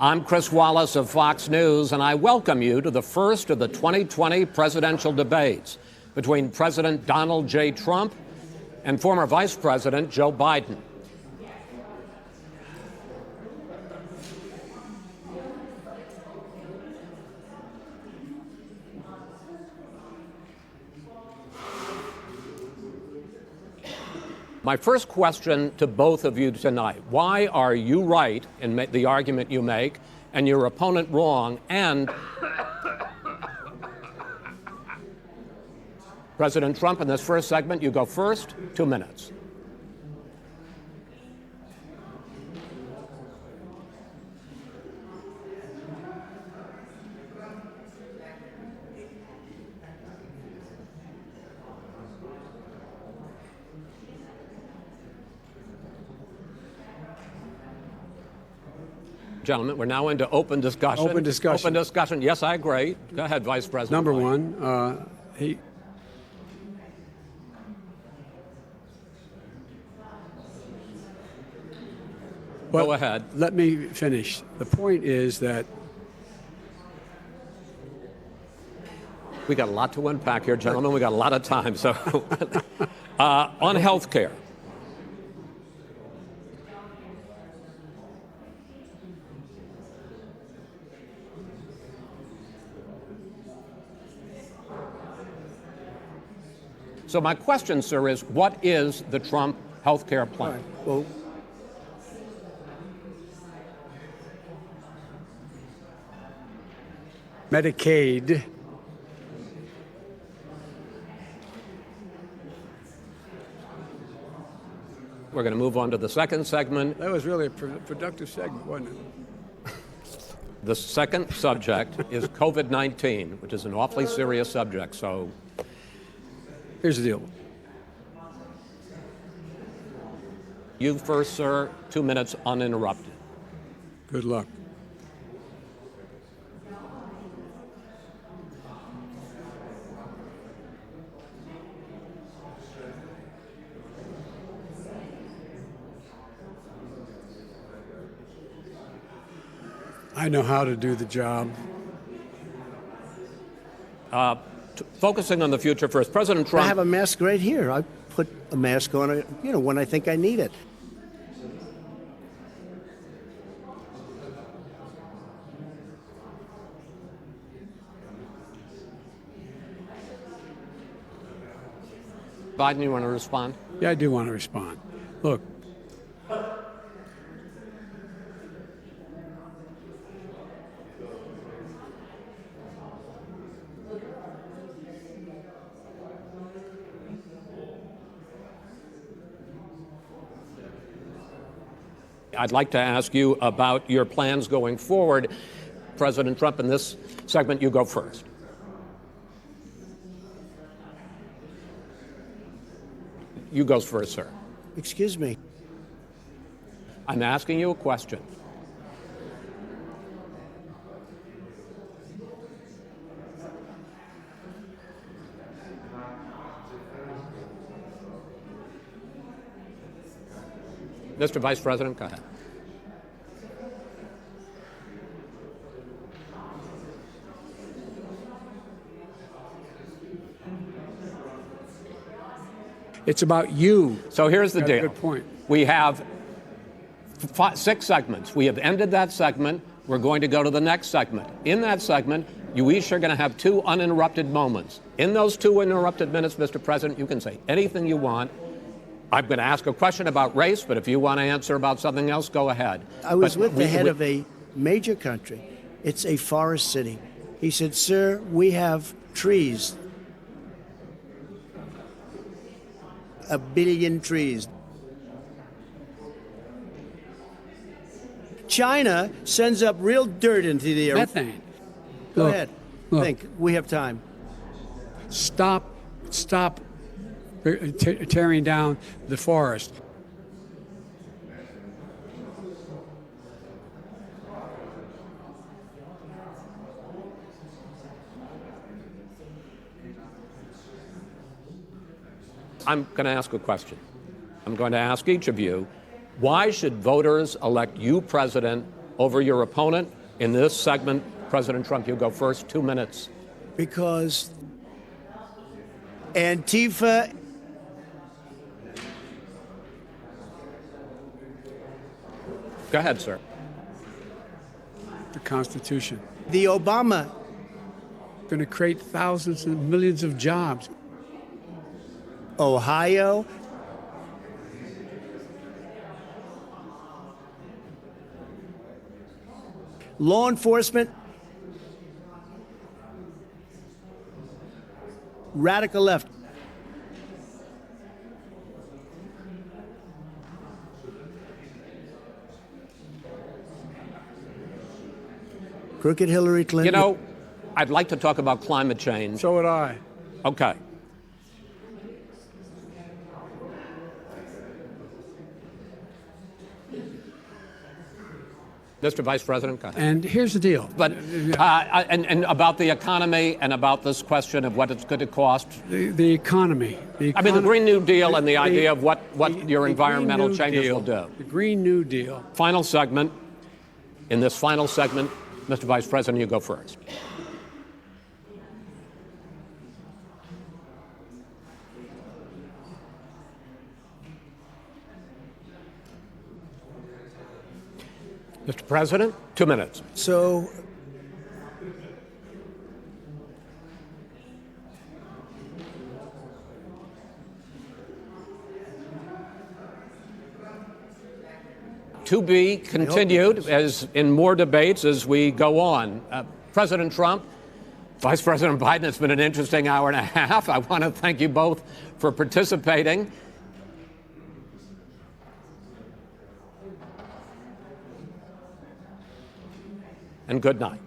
I'm Chris Wallace of Fox News, and I welcome you to the first of the 2020 presidential debates between President Donald J. Trump and former Vice President Joe Biden. My first question to both of you tonight: why are you right in the argument you make and your opponent wrong? And President Trump, in this first segment, you go first, 2 minutes. Gentlemen, we're now into open discussion. Open discussion. Open discussion. Yes, I agree. Go ahead, Vice President. Number Biden. one, Go ahead. Let me finish. The point is that we got a lot to unpack here, gentlemen. We got a lot of time. So, on health care. So my question, sir, is what is the Trump health care plan? right, well, Medicaid. We're going to move on to the second segment. That was really a productive segment, wasn't it? The second subject is COVID-19, which is an awfully serious subject. So Here's the deal. you first, sir. 2 minutes uninterrupted. Good luck. I know how to do the job. Focusing on the future first, President Trump. I have a mask right here. I put a mask on, when I think I need it. Biden, you want to respond? Yeah, I do want to respond. Look, I'd like to ask you about your plans going forward. President Trump, in this segment, you go first. You go first, sir. Excuse me. I'm asking you a question. Mr. Vice President, go ahead. it's about you. So here's the Got a deal. good point. We have 6 segments. We have ended that segment. We're going to go to the next segment. In that segment, you each are going to have 2 uninterrupted moments. In those 2 uninterrupted minutes, Mr. President, you can say anything you want. I'm going to ask a question about race, but if you want to answer about something else, go ahead. I was with the head of a major country. It's a forest city. He said, "Sir, we have trees. 1 billion trees." China sends up real dirt into the air. Methane. Go Look, ahead. look. Think. We have time. Stop tearing down the forest. I'm going to ask a question. I'm going to ask each of you, why should voters elect you president over your opponent. In this segment, President Trump, you go first, 2 minutes. Because Antifa Go ahead, sir. The Constitution. the Obama Going to create thousands and millions of jobs. Ohio law enforcement radical left crooked Hillary Clinton. You know, I'd like to talk about climate change. So would I. Okay. Mr. Vice President, go ahead. And here's the deal. But and about the economy and about this question of what it's going to cost. The economy. I mean, the Green New Deal and the idea of what your the environmental Green New changes Deal, will do. The Green New Deal. Final segment. In this final segment, Mr. Vice President, you go first. Mr. President, 2 minutes. So To be continued as in more debates as we go on. President Trump, Vice President Biden, it's been an interesting hour and a half. I want to thank you both for participating. And good night.